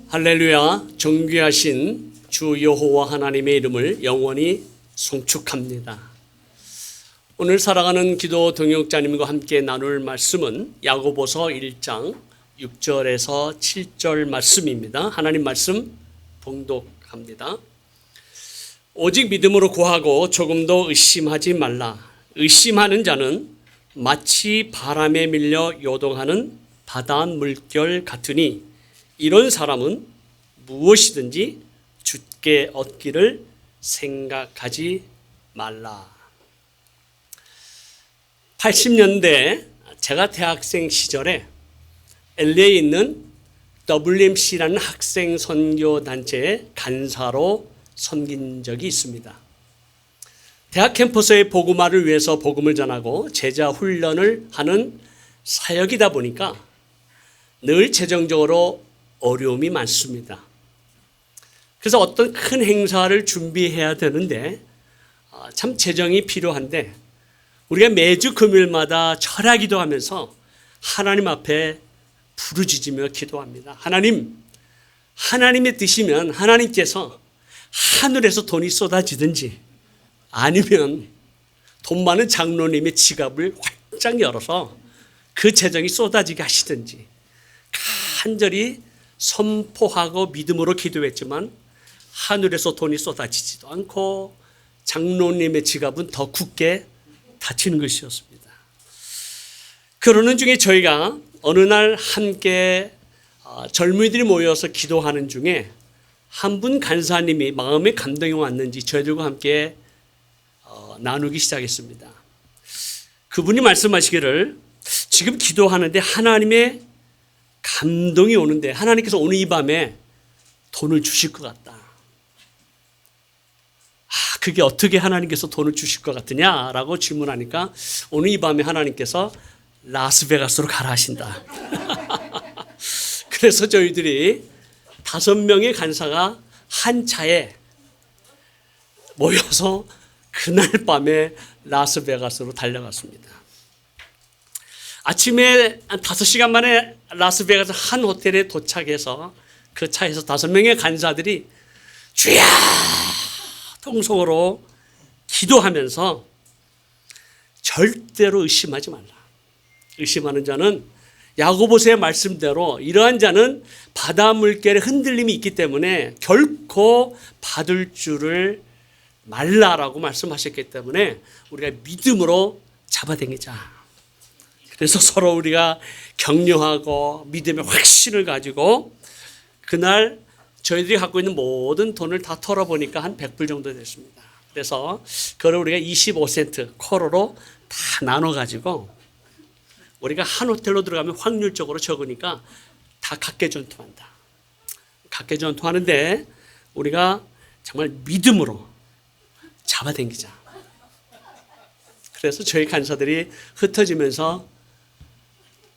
할렐루야. 존귀하신 주 여호와 하나님의 이름을 영원히 송축합니다. 오늘 살아가는 기도 동역자님과 함께 나눌 말씀은 야고보서 1장 6절에서 7절 말씀입니다. 하나님 말씀 봉독합니다. 오직 믿음으로 구하고 조금도 의심하지 말라. 의심하는 자는 마치 바람에 밀려 요동하는 바다 물결 같으니 이런 사람은 무엇이든지 주께 얻기를 생각하지 말라. 80년대 제가 대학생 시절에 LA에 있는 WMC라는 학생 선교 단체의 간사로 섬긴 적이 있습니다. 대학 캠퍼스의 복음화를 위해서 복음을 전하고 제자 훈련을 하는 사역이다 보니까 늘 재정적으로 어려움이 많습니다. 그래서 어떤 큰 행사를 준비해야 되는데 참 재정이 필요한데 우리가 매주 금요일마다 철야 기도하면서 하나님 앞에 부르짖으며 기도합니다. 하나님의 뜻이면 하나님께서 하늘에서 돈이 쏟아지든지 아니면 돈 많은 장로님의 지갑을 활짝 열어서 그 재정이 쏟아지게 하시든지 간절히 선포하고 믿음으로 기도했지만 하늘에서 돈이 쏟아지지도 않고 장로님의 지갑은 더 굳게 닫히는 것이었습니다. 그러는 중에 저희가 어느 날 함께 젊은이들이 모여서 기도하는 중에 한 분 간사님이 마음에 감동이 왔는지 저희들과 함께 나누기 시작했습니다. 그분이 말씀하시기를 지금 기도하는데 하나님의 감동이 오는데 하나님께서 오늘 이 밤에 돈을 주실 것 같다. 그게 어떻게 하나님께서 돈을 주실 것 같으냐라고 질문하니까 오늘 이 밤에 하나님께서 라스베가스로 가라 하신다. 그래서 저희들이 5명의 간사가 한 차에 모여서 그날 밤에 라스베가스로 달려갔습니다. 아침에 한 5시간 만에 라스베가스 한 호텔에 도착해서 그 차에서 5명의 간사들이 주야 통성으로 기도하면서 절대로 의심하지 말라. 의심하는 자는 야고보서의 말씀대로 이러한 자는 바다 물결의 흔들림이 있기 때문에 결코 받을 줄을 말라라고 말씀하셨기 때문에 우리가 믿음으로 잡아당기자. 그래서 서로 우리가 격려하고 믿음의 확신을 가지고 그날 저희들이 갖고 있는 모든 돈을 다 털어보니까 한 100불 정도 됐습니다. 그래서 그걸 우리가 25센트 쿼러로 다 나눠가지고 우리가 한 호텔로 들어가면 확률적으로 적으니까 다 각계전투한다. 각계전투하는데 우리가 정말 믿음으로 잡아당기자. 그래서 저희 간사들이 흩어지면서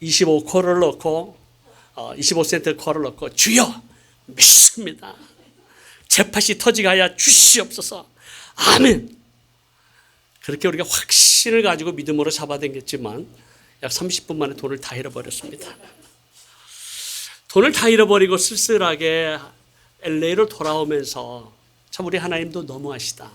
25쿼러를 넣고 25센트 쿼러를 넣고 주여 믿습니다. 제 팥이 터지게 하여 주시옵소서. 아멘. 그렇게 우리가 확신을 가지고 믿음으로 잡아당겼지만 약 30분 만에 돈을 다 잃어버렸습니다. 돈을 다 잃어버리고 쓸쓸하게 LA로 돌아오면서 참 우리 하나님도 너무하시다.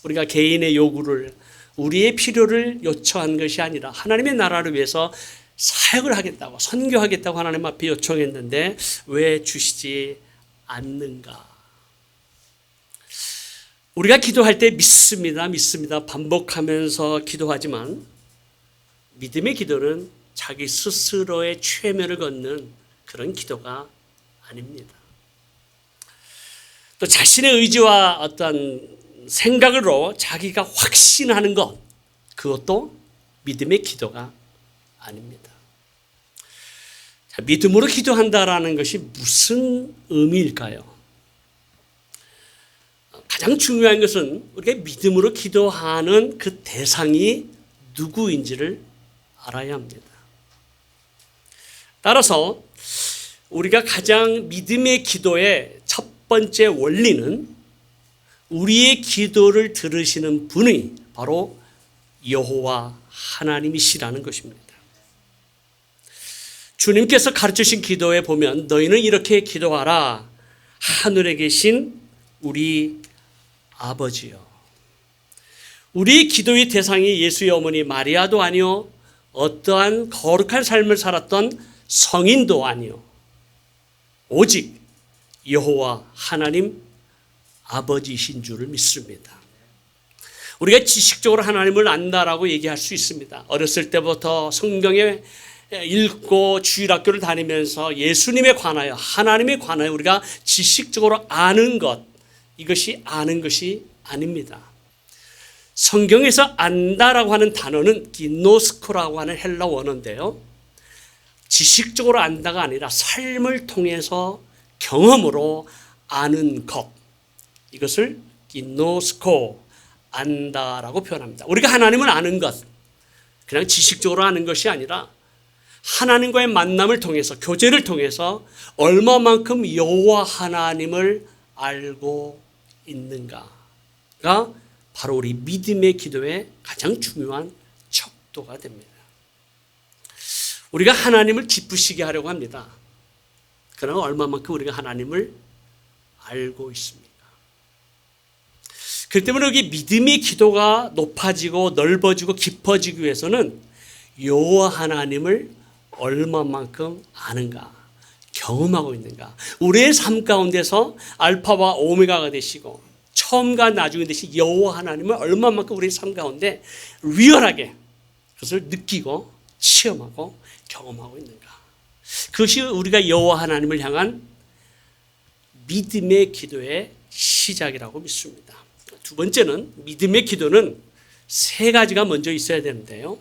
우리가 개인의 요구를 우리의 필요를 요청한 것이 아니라 하나님의 나라를 위해서 사역을 하겠다고 선교하겠다고 하나님 앞에 요청했는데 왜 주시지 않는가? 우리가 기도할 때 믿습니다 반복하면서 기도하지만 믿음의 기도는 자기 스스로의 최면을 걷는 그런 기도가 아닙니다. 또 자신의 의지와 어떤 생각으로 자기가 확신하는 것, 그것도 믿음의 기도가 아닙니다. 자, 믿음으로 기도한다라는 것이 무슨 의미일까요? 가장 중요한 것은 우리가 믿음으로 기도하는 그 대상이 누구인지를 알아야 합니다. 따라서 우리가 가장 믿음의 기도의 첫 번째 원리는 우리의 기도를 들으시는 분이 바로 여호와 하나님이시라는 것입니다. 주님께서 가르치신 기도에 보면 너희는 이렇게 기도하라. 하늘에 계신 우리 아버지요. 우리 기도의 대상이 예수의 어머니 마리아도 아니요, 어떠한 거룩한 삶을 살았던 성인도 아니요, 오직 여호와 하나님 아버지이신 줄을 믿습니다. 우리가 지식적으로 하나님을 안다라고 얘기할 수 있습니다. 어렸을 때부터 성경에 읽고 주일학교를 다니면서 예수님에 관하여, 하나님에 관하여 우리가 지식적으로 아는 것, 이것이 아는 것이 아닙니다. 성경에서 안다라고 하는 단어는 기노스코라고 하는 헬라 원어인데요, 지식적으로 안다가 아니라 삶을 통해서 경험으로 아는 것, 이것을 기노스코, 안다라고 표현합니다. 우리가 하나님을 아는 것, 그냥 지식적으로 아는 것이 아니라 하나님과의 만남을 통해서, 교제를 통해서 얼마만큼 여호와 하나님을 알고 있는가가 바로 우리 믿음의 기도의 가장 중요한 척도가 됩니다. 우리가 하나님을 기쁘시게 하려고 합니다. 그러나 얼마만큼 우리가 하나님을 알고 있습니까? 그렇기 때문에 여기 믿음의 기도가 높아지고 넓어지고 깊어지기 위해서는 여호와 하나님을 얼마만큼 아는가, 경험하고 있는가. 우리의 삶 가운데서 알파와 오메가가 되시고 처음과 나중에 되신 여호와 하나님을 얼마만큼 우리의 삶 가운데 리얼하게 그것을 느끼고 체험하고 경험하고 있는가. 그것이 우리가 여호와 하나님을 향한 믿음의 기도의 시작이라고 믿습니다. 두 번째는, 믿음의 기도는 세 가지가 먼저 있어야 되는데요,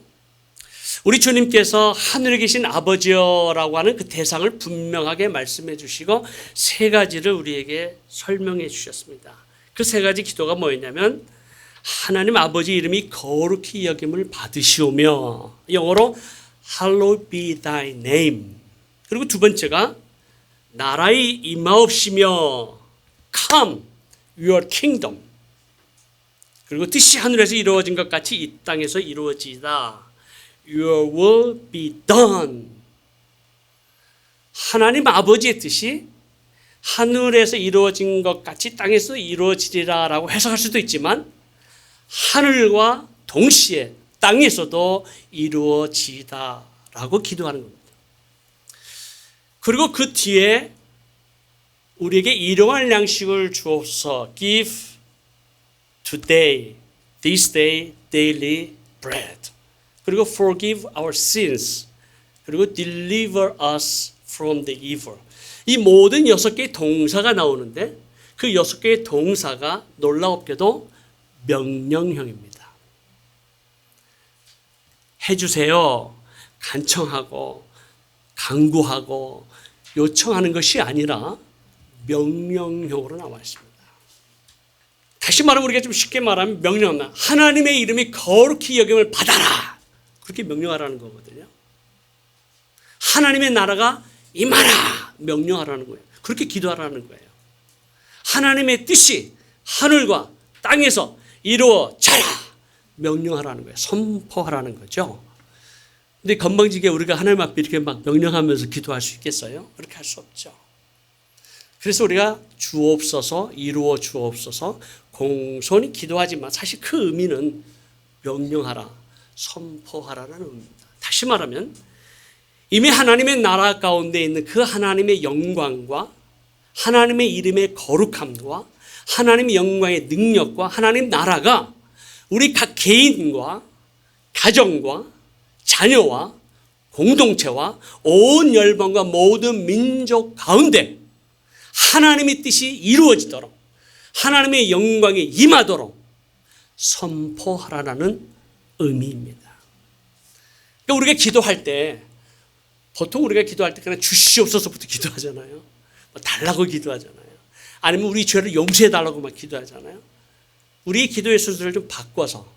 우리 주님께서 하늘에 계신 아버지여라고 하는 그 대상을 분명하게 말씀해 주시고 세 가지를 우리에게 설명해 주셨습니다. 그 세 가지 기도가 뭐였냐면, 하나님 아버지 이름이 거룩히 여김을 받으시오며, 영어로 Hallowed be thy name. 그리고 두 번째가 나라의 임하옵시며 Come your kingdom. 그리고 뜻이 하늘에서 이루어진 것 같이 이 땅에서 이루어지다. Your will be done. 하나님 아버지의 뜻이 하늘에서 이루어진 것 같이 땅에서 이루어지리라 라고 해석할 수도 있지만, 하늘과 동시에 땅에서도 이루어지다 라고 기도하는 겁니다. 그리고 그 뒤에 우리에게 일용할 양식을 주옵소서. Give today, this day, daily bread. 그리고 forgive our sins. 그리고 deliver us from the evil. 이 모든 6개의 동사가 나오는데 그 6개의 동사가 놀랍게도 명령형입니다. 해주세요, 간청하고 강구하고 요청하는 것이 아니라 명령형으로 나와 있습니다. 다시 말하면 우리가 좀 쉽게 말하면 명령합니다. 하나님의 이름이 거룩히 여김을 받아라, 그렇게 명령하라는 거거든요. 하나님의 나라가 임하라, 명령하라는 거예요. 그렇게 기도하라는 거예요. 하나님의 뜻이 하늘과 땅에서 이루어져라, 명령하라는 거예요. 선포하라는 거죠. 근데 건방지게 우리가 하나님 앞에 이렇게 막 명령하면서 기도할 수 있겠어요? 그렇게 할 수 없죠. 그래서 우리가 주옵소서, 이루어 주옵소서 공손히 기도하지만 사실 그 의미는 명령하라, 선포하라는 의미입니다. 다시 말하면 이미 하나님의 나라 가운데 있는 그 하나님의 영광과 하나님의 이름의 거룩함과 하나님의 영광의 능력과 하나님 나라가 우리 각 개인과 가정과 자녀와 공동체와 온 열방과 모든 민족 가운데 하나님의 뜻이 이루어지도록, 하나님의 영광이 임하도록 선포하라는 의미입니다. 그러니까 우리가 기도할 때, 보통 우리가 기도할 때 그냥 주시옵소서부터 기도하잖아요. 뭐 달라고 기도하잖아요. 아니면 우리 죄를 용서해 달라고 막 기도하잖아요. 우리 기도의 순서를 좀 바꿔서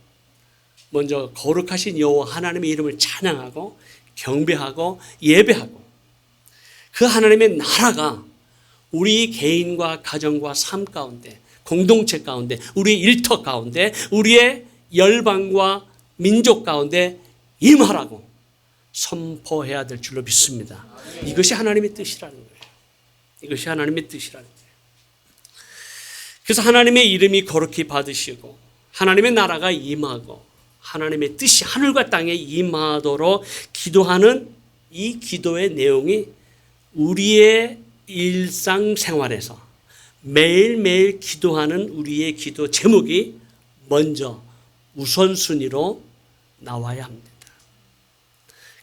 먼저 거룩하신 여호와 하나님의 이름을 찬양하고 경배하고 예배하고, 그 하나님의 나라가 우리 개인과 가정과 삶 가운데, 공동체 가운데, 우리의 일터 가운데, 우리의 열방과 민족 가운데 임하라고 선포해야 될 줄로 믿습니다. 이것이 하나님의 뜻이라는 거예요. 이것이 하나님의 뜻이라는 거예요. 그래서 하나님의 이름이 거룩히 받으시고 하나님의 나라가 임하고 하나님의 뜻이 하늘과 땅에 임하도록 기도하는 이 기도의 내용이 우리의 일상생활에서 매일매일 기도하는 우리의 기도 제목이 먼저 우선순위로 나와야 합니다.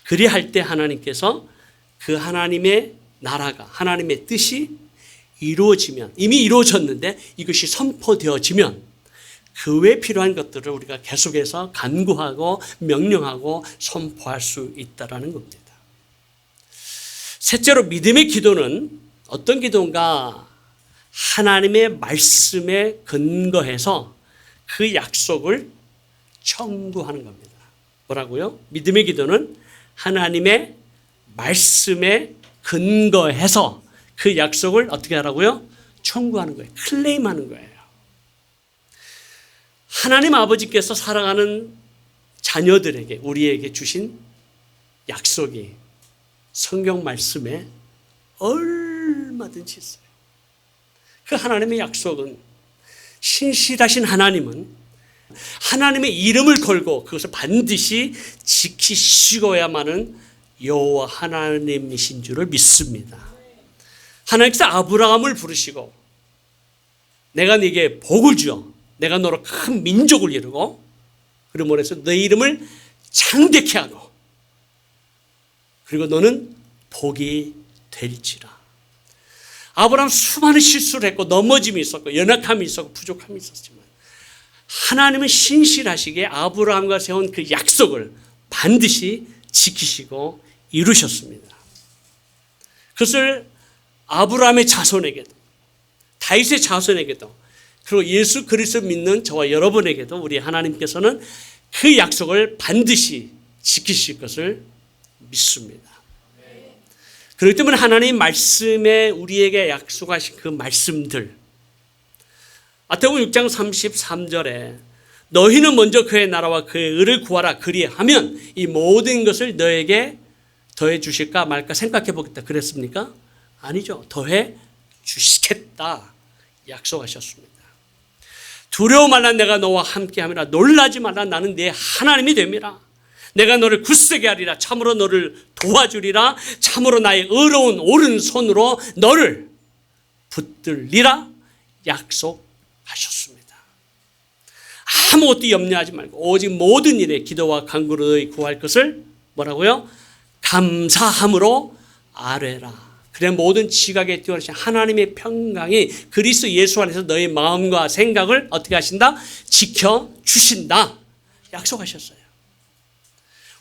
그리할 때 하나님께서 그 하나님의 나라가 하나님의 뜻이 이루어지면 이미 이루어졌는데 이것이 선포되어지면 그 외에 필요한 것들을 우리가 계속해서 간구하고 명령하고 선포할 수 있다는 겁니다. 셋째로 믿음의 기도는 어떤 기도인가? 하나님의 말씀에 근거해서 그 약속을 청구하는 겁니다. 뭐라고요? 믿음의 기도는 하나님의 말씀에 근거해서 그 약속을 어떻게 하라고요? 청구하는 거예요. 클레임하는 거예요. 하나님 아버지께서 사랑하는 자녀들에게 우리에게 주신 약속이 성경 말씀에 얼마든지 있어요. 그 하나님의 약속은 신실하신 하나님은 하나님의 이름을 걸고 그것을 반드시 지키시고야만은 여호와 하나님이신 줄을 믿습니다. 하나님께서 아브라함을 부르시고 내가 네게 복을 주어 내가 너로 큰 민족을 이루고 그리고 뭐래서 너 이름을 창대케 하고 그리고 너는 복이 될지라. 아브라함 수많은 실수를 했고 넘어짐이 있었고 연약함이 있었고 부족함이 있었지만 하나님은 신실하시게 아브라함과 세운 그 약속을 반드시 지키시고 이루셨습니다. 그것을 아브라함의 자손에게도 다윗의 자손에게도 그리고 예수 그리스도 믿는 저와 여러분에게도 우리 하나님께서는 그 약속을 반드시 지키실 것을 믿습니다. 그렇기 때문에 하나님 말씀에 우리에게 약속하신 그 말씀들 마태복음 6장 33절에 너희는 먼저 그의 나라와 그의 의를 구하라 그리하면 이 모든 것을 너에게 더해 주실까 말까 생각해 보겠다 그랬습니까? 아니죠. 더해 주시겠다 약속하셨습니다. 두려워 말라 내가 너와 함께함이라 놀라지 말라 나는 네 하나님이 됨이라. 내가 너를 굳세게 하리라. 참으로 너를 도와주리라. 참으로 나의 의로운 오른손으로 너를 붙들리라 약속하셨습니다. 아무것도 염려하지 말고 오직 모든 일에 기도와 간구로 구할 것을 뭐라고요? 감사함으로 아뢰라. 그래 모든 지각에 뛰어나신 하나님의 평강이 그리스도 예수 안에서 너의 마음과 생각을 어떻게 하신다? 지켜주신다. 약속하셨어요.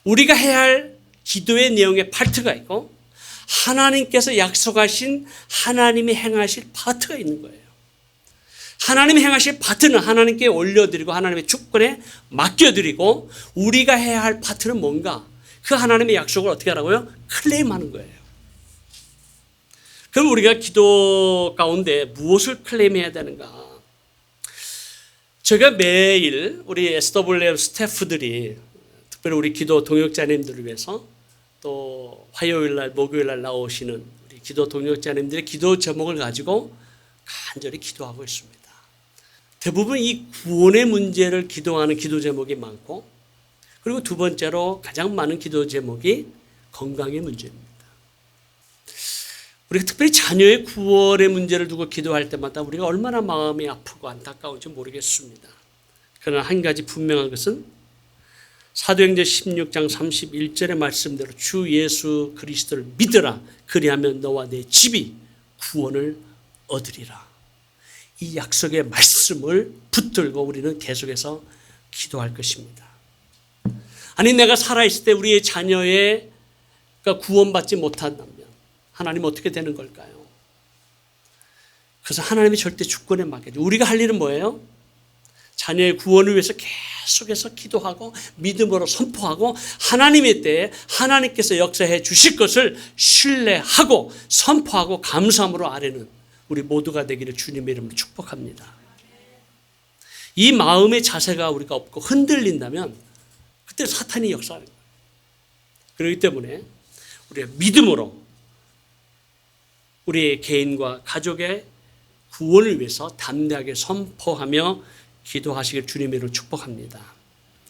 우리가 해야 할 기도의 내용의 파트가 있고 하나님께서 약속하신 하나님이 행하실 파트가 있는 거예요. 하나님이 행하실 파트는 하나님께 올려드리고 하나님의 주권에 맡겨드리고 우리가 해야 할 파트는 뭔가? 그 하나님의 약속을 어떻게 하라고요? 클레임하는 거예요. 그럼 우리가 기도 가운데 무엇을 클레임해야 되는가? 제가 매일 우리 SWM 스태프들이 특별히 우리 기도 동역자님들을 위해서 또 화요일날 목요일날 나오시는 우리 기도 동역자님들의 기도 제목을 가지고 간절히 기도하고 있습니다. 대부분 이 구원의 문제를 기도하는 기도 제목이 많고 그리고 두 번째로 가장 많은 기도 제목이 건강의 문제입니다. 우리가 특별히 자녀의 구원의 문제를 두고 기도할 때마다 우리가 얼마나 마음이 아프고 안타까운지 모르겠습니다. 그러나 한 가지 분명한 것은 사도행전 16장 31절의 말씀대로 주 예수 그리스도를 믿으라. 그리하면 너와 내 집이 구원을 얻으리라. 이 약속의 말씀을 붙들고 우리는 계속해서 기도할 것입니다. 아니 내가 살아있을 때 우리의 자녀가 구원받지 못한다면 하나님 어떻게 되는 걸까요? 그래서 하나님이 절대 주권에 맡겨줘. 우리가 할 일은 뭐예요? 자녀의 구원을 위해서 계속해서 기도하고 믿음으로 선포하고 하나님의 때에 하나님께서 역사해 주실 것을 신뢰하고 선포하고 감사함으로 아뢰는 우리 모두가 되기를 주님의 이름으로 축복합니다. 이 마음의 자세가 우리가 없고 흔들린다면 그때 사탄이 역사하는 거예요. 그렇기 때문에 우리가 믿음으로 우리의 개인과 가족의 구원을 위해서 담대하게 선포하며 기도하시길 주님의 이름으로 축복합니다.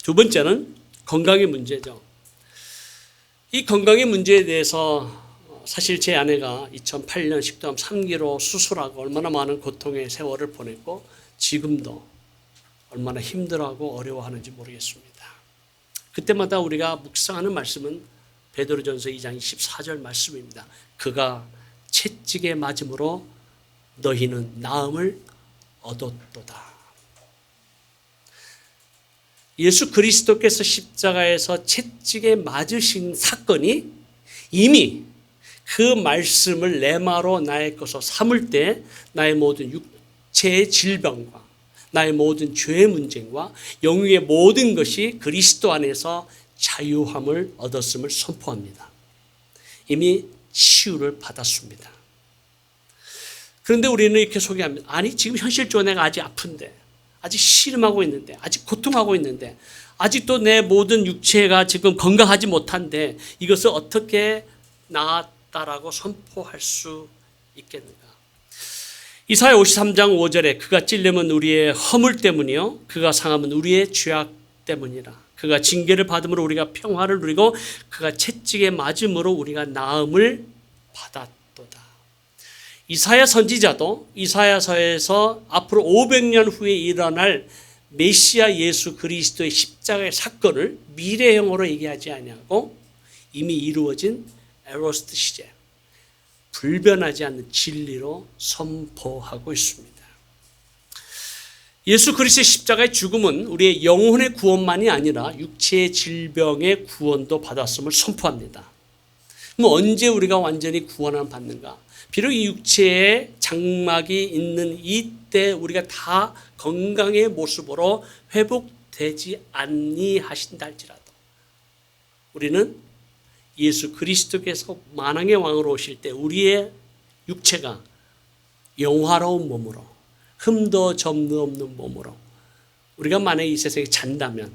두 번째는 건강의 문제죠. 이 건강의 문제에 대해서 사실 제 아내가 2008년 식도암 3기로 수술하고 얼마나 많은 고통의 세월을 보냈고 지금도 얼마나 힘들어하고 어려워하는지 모르겠습니다. 그때마다 우리가 묵상하는 말씀은 베드로전서 2장 24절 말씀입니다. 그가 채찍에 맞음으로 너희는 나음을 얻었도다. 예수 그리스도께서 십자가에서 채찍에 맞으신 사건이 이미 그 말씀을 레마로 나의 것으로 삼을 때 나의 모든 육체의 질병과 나의 모든 죄의 문제와 영육의 모든 것이 그리스도 안에서 자유함을 얻었음을 선포합니다. 이미 치유를 받았습니다. 그런데 우리는 이렇게 소개합니다. 아니 지금 현실적으로 내가 아직 아픈데 아직 씨름하고 있는데 아직 고통하고 있는데 아직도 내 모든 육체가 지금 건강하지 못한데 이것을 어떻게 나았다라고 선포할 수 있겠는가? 이사야 53장 5절에 그가 찔림은 우리의 허물 때문이요 그가 상함은 우리의 죄악 때문이라. 그가 징계를 받음으로 우리가 평화를 누리고 그가 채찍에 맞음으로 우리가 나음을 받았도다. 이사야 선지자도 이사야서에서 앞으로 500년 후에 일어날 메시아 예수 그리스도의 십자가의 사건을 미래형으로 얘기하지 아니하고 이미 이루어진 에로스트 시제, 불변하지 않는 진리로 선포하고 있습니다. 예수 그리스도의 십자가의 죽음은 우리의 영혼의 구원만이 아니라 육체의 질병의 구원도 받았음을 선포합니다. 그럼 언제 우리가 완전히 구원을 받는가? 비록 이 육체에 장막이 있는 이때 우리가 다 건강의 모습으로 회복되지 아니하신다 할지라도 우리는 예수 그리스도께서 만왕의 왕으로 오실 때 우리의 육체가 영화로운 몸으로 흠도 점도 없는 몸으로 우리가 만약에 이 세상에 잔다면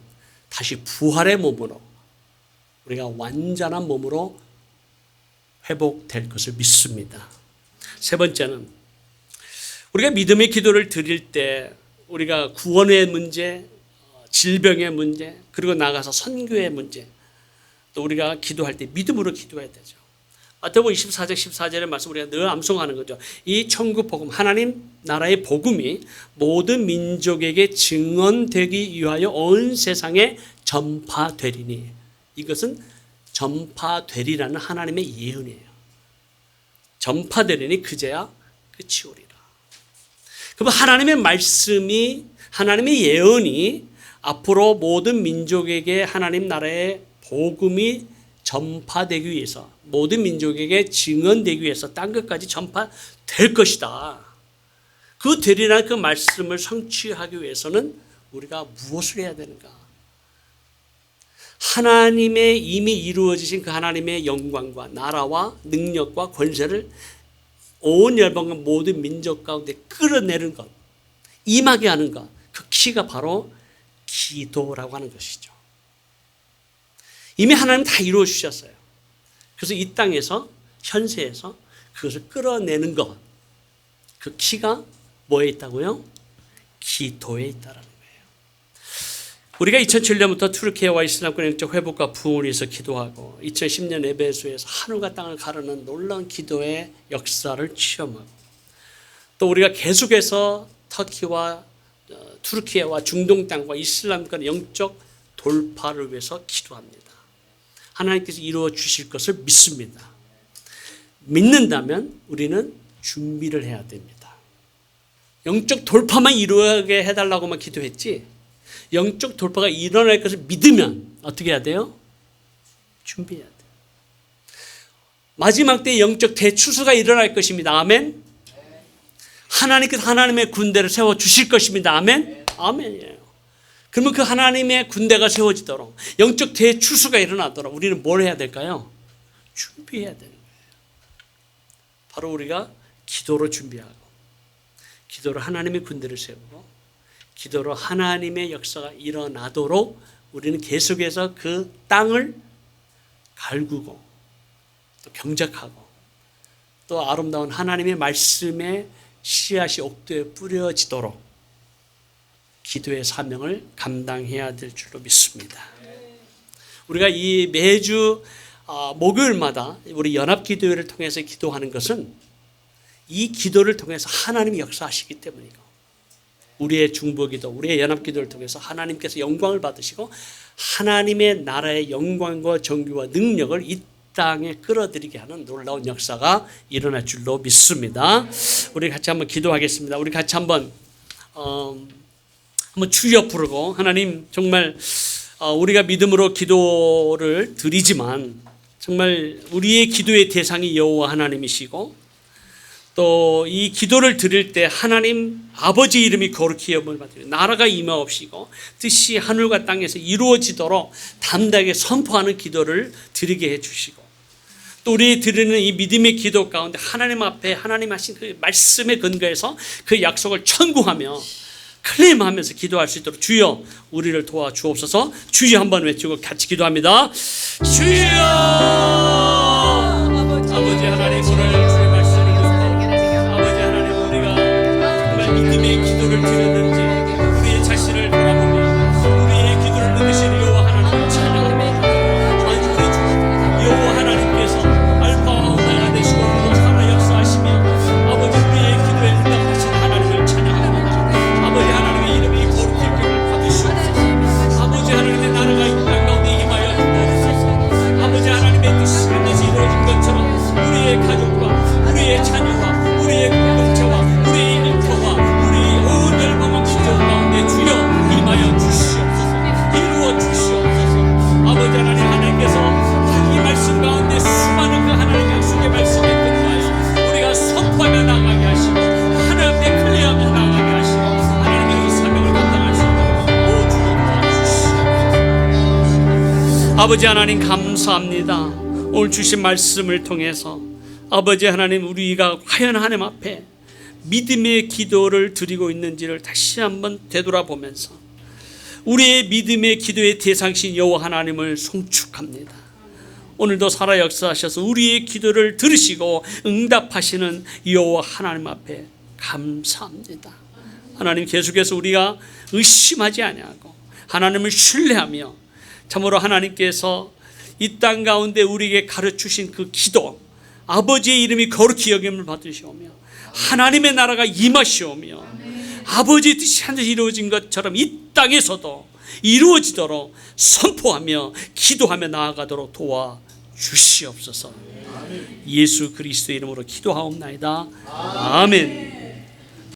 다시 부활의 몸으로 우리가 완전한 몸으로 회복될 것을 믿습니다. 세 번째는 우리가 믿음의 기도를 드릴 때 우리가 구원의 문제, 질병의 문제, 그리고 나가서 선교의 문제, 또 우리가 기도할 때 믿음으로 기도해야 되죠. 마태복음 24장 14절의 말씀 우리가 늘 암송하는 거죠. 이 천국 복음, 하나님 나라의 복음이 모든 민족에게 증언되기 위하여 온 세상에 전파되리니. 이것은 전파되리라는 하나님의 예언이에요. 전파되리니 그제야 끝이 오리라. 그럼 하나님의 말씀이, 하나님의 예언이 앞으로 모든 민족에게 하나님 나라의 복음이 전파되기 위해서, 모든 민족에게 증언되기 위해서 딴 것까지 전파될 것이다. 그 되리라는 그 말씀을 성취하기 위해서는 우리가 무엇을 해야 되는가? 하나님의 이미 이루어지신 그 하나님의 영광과 나라와 능력과 권세를 온 열방과 모든 민족 가운데 끌어내는 것, 임하게 하는 것, 그 키가 바로 기도라고 하는 것이죠. 이미 하나님 다 이루어 주셨어요. 그래서 이 땅에서, 현세에서 그것을 끌어내는 것, 그 키가 뭐에 있다고요? 기도에 있다라는 거예요. 우리가 2007년부터 투르키예와 이슬람권 영적 회복과 부흥을 위해서 기도하고 2010년 에베소에서 하늘과 땅을 가르는 놀라운 기도의 역사를 체험하고 또 우리가 계속해서 터키와 투르키예와 중동 땅과 이슬람권 영적 돌파를 위해서 기도합니다. 하나님께서 이루어 주실 것을 믿습니다. 믿는다면 우리는 준비를 해야 됩니다. 영적 돌파만 이루게 해달라고만 기도했지 영적 돌파가 일어날 것을 믿으면 어떻게 해야 돼요? 준비해야 돼요. 마지막 때 영적 대추수가 일어날 것입니다. 아멘. 하나님께서 하나님의 군대를 세워주실 것입니다. 아멘. 아멘이에요. 그러면 그 하나님의 군대가 세워지도록 영적 대추수가 일어나도록 우리는 뭘 해야 될까요? 준비해야 되는 거예요. 바로 우리가 기도로 준비하고 기도로 하나님의 군대를 세우고 기도로 하나님의 역사가 일어나도록 우리는 계속해서 그 땅을 갈구고 또 경작하고 또 아름다운 하나님의 말씀에 씨앗이 옥토에 뿌려지도록 기도의 사명을 감당해야 될 줄로 믿습니다. 우리가 이 매주 목요일마다 우리 연합기도회를 통해서 기도하는 것은 이 기도를 통해서 하나님이 역사하시기 때문이고, 우리의 중보기도, 우리의 연합기도를 통해서 하나님께서 영광을 받으시고 하나님의 나라의 영광과 정규와 능력을 이 땅에 끌어들이게 하는 놀라운 역사가 일어날 줄로 믿습니다. 우리 같이 한번 기도하겠습니다. 우리 같이 한번 주여 부르고, 하나님 정말 우리가 믿음으로 기도를 드리지만 정말 우리의 기도의 대상이 여호와 하나님이시고, 또 이 기도를 드릴 때 하나님 아버지 이름이 거룩히 여김을 받으며 나라가 임하옵시고 뜻이 하늘과 땅에서 이루어지도록 담대하게 선포하는 기도를 드리게 해주시고, 또 우리 드리는 이 믿음의 기도 가운데 하나님 앞에 하나님 하신 그 말씀에 근거해서 그 약속을 청구하며 클레임하면서 기도할 수 있도록 주여 우리를 도와주옵소서. 주여 한번 외치고 같이 기도합니다. 주여 아버지 하나님, 오늘 주의 말씀을 듣고 아버지 하나님, 우리가 정말 믿음의 기도를 드렸는지 우리의 자신을 돌아보며 우리의 기도를 들으시는 여호와 하나님을 찬양합니다. 여호와 하나님께서 알파와 오메가 되시고 살아 역사하시며 아버지 우리의 기도에 응답하시는 하나님을 찬양합니다. 아버지 하나님의 이름이 거룩히 여김을 받으시옵소서. 아버지 하나님의 나라가 이 땅 가운데 임하여 주옵소서. 아버지 하나님의 뜻이 반드시 이루어진 것처럼 우리의 가족과 우리의 자녀와 우리의 공동체와 우리의 일터와 우리의 온 열방한 기도 가운데 주여 임하여 주시옵소서. 이루어 주시옵소서. 아버지 하나님, 하나님께서 이 말씀 가운데 수많은 그 하나님의 약속의 말씀에 근거하여 우리가 선포하며 나가게 하시고 하나님 앞에 클레임하며 나가게 하시고 하나님의 이 사명을 감당할 수 있도록 도와주시옵소서. 아버지 하나님 감사합니다. 오늘 주신 말씀을 통해서 아버지 하나님, 우리가 과연 하나님 앞에 믿음의 기도를 드리고 있는지를 다시 한번 되돌아보면서 우리의 믿음의 기도의 대상신 여호와 하나님을 송축합니다. 오늘도 살아 역사하셔서 우리의 기도를 들으시고 응답하시는 여호와 하나님 앞에 감사합니다. 하나님, 계속해서 우리가 의심하지 아니하고 하나님을 신뢰하며 참으로 하나님께서 이 땅 가운데 우리에게 가르치신 그 기도, 아버지의 이름이 거룩히 여김을 받으시오며 하나님의 나라가 임하시오며 아버지의 뜻이 하늘에서 이루어진 것처럼 이 땅에서도 이루어지도록 선포하며 기도하며 나아가도록 도와주시옵소서. 예수 그리스도의 이름으로 기도하옵나이다. 아멘.